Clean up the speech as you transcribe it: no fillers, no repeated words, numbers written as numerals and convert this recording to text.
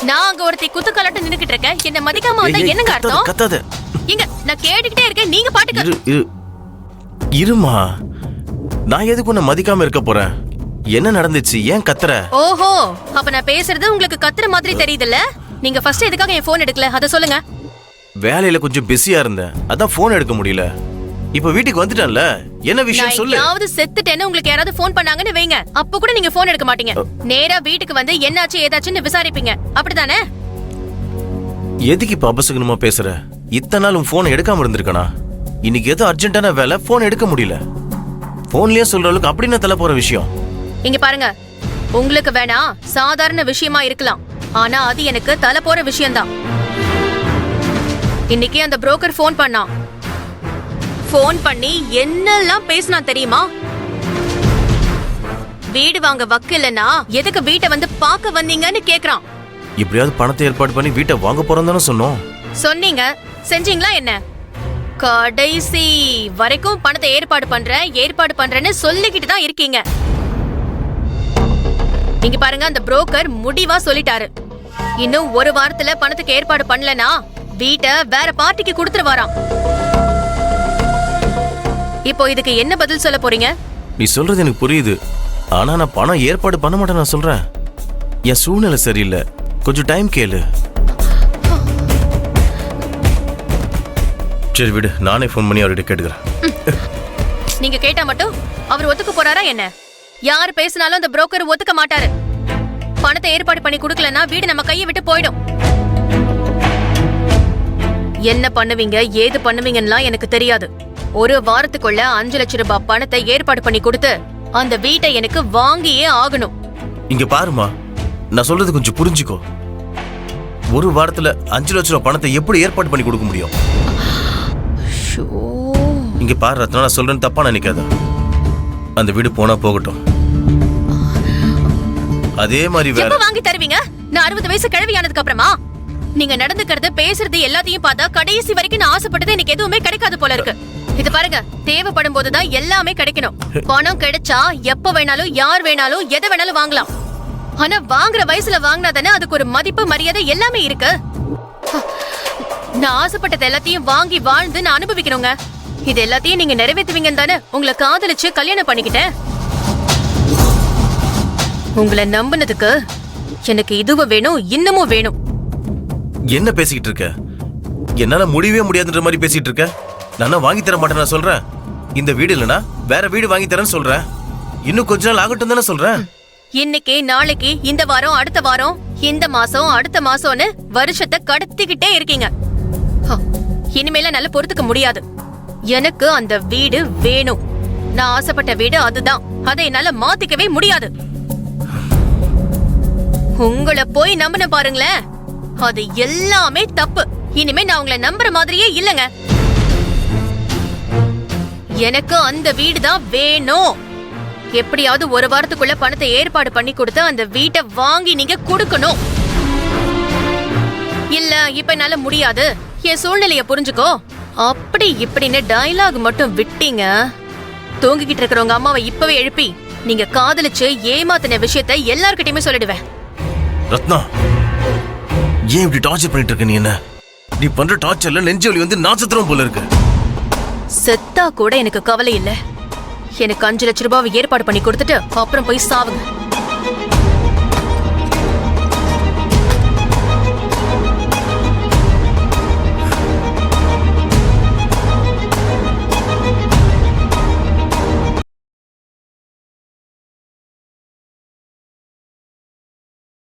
நான் அங்க ஒருத்தி குத்து கலட்ட நின்னுக்கிட்டு இருக்கேன். என்ன மதிக்காம வந்தா என்னங்க அர்த்தம்? கத்தாத. இங்க நான் கேட்டுக்கிட்டே இருக்கேன், நீங்க பாட்டுக்கு. இருமா, நான் எதுக்கு உன்னை மதிக்காம இருக்க போறேன்? என்ன நடந்துச்சு? ஏன் கத்துற? ஓஹோ, அப்ப நான் பேசுறது உங்களுக்கு கத்துற மாதிரி தெரியுதுல்ல? நீங்க ஃபர்ஸ்ட் எதுக்காக என் போன் எடுக்கல அத சொல்லுங்க. வேலையில கொஞ்சம் பிஸியா இருந்தேன், அதான் போன் எடுக்க முடியல. இப்ப வீட்டுக்கு வந்துட்டேன்ல, என்ன விஷயம் சொல்லு. யாவது செத்துட்டேன்னு உங்களுக்கு யாராவது போன் பண்ணாங்கன்னு வைங்க, அப்ப கூட நீங்க போன் எடுக்க மாட்டீங்க. நேரா வீட்டுக்கு வந்து என்னாச்சு ஏதாச்சுன்னு விசாரிப்பீங்க, அப்படிதானே? எதுக்கு இப்ப அபசகுனமா பேசுற? இத்தனை நாள் உன் போன் எடுக்காம இருந்திருக்கனா? இன்னைக்கு ஏதோ அர்ஜென்ட்டான வேலை, போன் எடுக்க முடியல. போன்லயே சொல்ற அளவுக்கு அப்படின்னு தலை போற விஷயம். இங்க பாருங்க, உங்களுக்கு வேணா சாதாரண விஷயமா இருக்கலாம், ஆனா அது எனக்கு தலை போற விஷயம்தான். இன்னைக்கு அந்த புரோக்கர் போன் பண்ணான். போன் பண்ணி என்னெல்லாம் பேசினா தெரியுமா? வீடு வாங்க வக்கில்லைன்னா எதுக்கு வீட்டை வந்து பார்க்க வந்தீங்கன்னு கேக்குறான். இப்படியாவது பணத்தை ஏற்பாடு பண்ணி வீட்டை வாங்க போறோம் தானே சொன்னோம். சொன்னீங்க, செஞ்சீங்களா என்ன? கடைசி வரைக்கும் பணத்தை ஏற்பாடு பண்றேன்னு சொல்லிக்கிட்டு தான் இருக்கீங்க. இங்க பாருங்க, அந்த புரோக்கர் முடிவா சொல்லிட்டாரு, இன்னும் ஒரு வாரத்துல பணத்துக்கு ஏற்பாடு பண்ணலனா வீட்டை வேற பார்ட்டிக்கு கொடுத்துருவாராம். இப்போ இதுக்கு என்ன பதில் சொல்ல போறீங்க? நீ சொல்றது எனக்கு புரியுது, ஆனா நான் பணம் ஏற்பாடு பண்ண மாட்டேன். நான் சொல்றேன், என் சூழ்நிலை சரியில்லை, கொஞ்சம் டைம் கேளு. சரி விடு, நானே போன் பண்ணி அவர்கிட்ட கேட்டுக்கிறேன். நீங்க கேட்டா மட்டும் அவர் ஒத்துக்க போறாரா என்ன? யாரு பேசினாலும் அந்த புரோக்கர் ஒத்துக்க மாட்டாரு. பணத்தை ஏற்பாடு பண்ணி கொடுக்கலன்னா வீடு நம்ம கையை விட்டு போயிடும். என்ன பண்ணுவீங்க ஏது பண்ணுவீங்கன்னா எனக்கு தெரியாது. ஒரு வாரத்துக்குள்ள 5 லட்சம் ரூபாய் பணத்தை ஏற்பாடு பண்ணி கொடுத்து அந்த வீட்டை எனக்கு வாங்கியே ஆகணும். இங்க பாருமா, நான் சொல்றது கொஞ்சம் புரிஞ்சுக்கோ. ஒரு வாரத்துல 5 லட்சம் ரூபாய் பணத்தை எப்படி ஏற்பாடு பண்ணி கொடுக்க முடியும்? இங்க பாரு ரத்னா, நான் சொல்றேன் தப்பா நினைக்காத. அந்த வீடு போனா போகட்டும். அதே மாதிரி வேற வாங்கி தருவீங்க? நான் 60 வயசு கிழவியானதுக்கு அப்புறமா? நீங்க நடந்துக்கிறது பேசுறது எல்லாத்தையும் பார்த்தா கடைசி வரைக்கும் நான் ஆசைப்பட்டது எனக்கு எதுவுமே கிடைக்காது போல இருக்கு. இது பாருங்க, தேவைப்படும் போதுதான் எல்லாமே கிடைக்கணும். பணம் கிடைச்சா எப்ப வேணாலும் யார் வேணாலும் எதை வேணாலும் வாங்கலாம். ஆனா வாங்குற வயசுல வாங்கினாதானே அதுக்கு ஒரு மதிப்பு மரியாதை எல்லாமே இருக்கு. நான் ஆசைப்பட்டது எல்லாத்தையும் வாங்கி வாழ்ந்து நான் அனுபவிக்கணுங்க. இது எல்லாத்தையும் நீங்க நிறைவேற்றுவீங்கன்னு தானே உங்களை காதலிச்சு கல்யாணம் பண்ணிக்கிட்டேன். உங்களை நம்பினதுக்கு எனக்கு இதுவும் வேணும், இன்னமும் வேணும். என்ன பேசிக்கிட்டு இருக்க? என்னால முடியவே முடியாதுன்ற மாதிரி பேசிட்டு இருக்க. நான் வாங்கி தர மாட்டேன் நான் சொல்றேன். இந்த வீடு இல்லனா வேற வீடு வாங்கி தரேன்னு சொல்றேன். இன்னும் கொஞ்ச நாள் ஆகட்டும் தானே சொல்றேன். இன்னைக்கு நாளைக்கு இந்த வாரம் அடுத்த வாரம் இந்த மாசம் அடுத்த மாசம்னு வருஷத்தை கடத்திக்கிட்டே இருக்கீங்க. இனிமேல நல்ல பொறுத்துக்க முடியாது. எனக்கு அந்த வீடு வேணும். நான் ஆசைப்பட்ட வீடு அதுதான். அதை என்னால மாத்திக்கவே முடியாது. உங்களை போய் நம்பின பாருங்களேன், அது எல்லாமே தப்பு. இனிமே நான் உங்களை நம்புற மாதிரியே இல்லங்க. எனக்கு அந்த வீடு தான் வேணும். எப்படியாவது ஒரு வாரத்துக்குள்ள பணத்தை ஏற்பாடு பண்ணி கொடுத்து அந்த வீட்டை வாங்கி நீங்க கொடுக்கணும். இல்ல இப்ப என்னால முடியாது, என் சூழ்நிலைய புரிஞ்சுக்கோ, அப்படி இப்படின்னு டயலாக் மட்டும் விட்டீங்க, தூங்கிக்கிட்டு இருக்கிறவங்க அம்மாவை இப்பவே எழுப்பி நீங்க காதலிச்சு ஏமாத்தின விஷயத்தை எல்லார்கிட்டயுமே சொல்லிடுவேன். ரத்னா, ஏன் இப்படி டார்ச்சர் பண்ணிட்டு இருக்க? நீ என்ன நீ பண்ற டார்ச்சர்ல நெஞ்சு வலி வந்து நாச்சத்திரம் போல இருக்கு. செத்தா கூட எனக்கு கவலை இல்ல. எனக்கு 5 லட்சம் ரூபாய் ஏற்பாடு பண்ணி கொடுத்துட்டு அப்புறம் போய் சாவுங்க.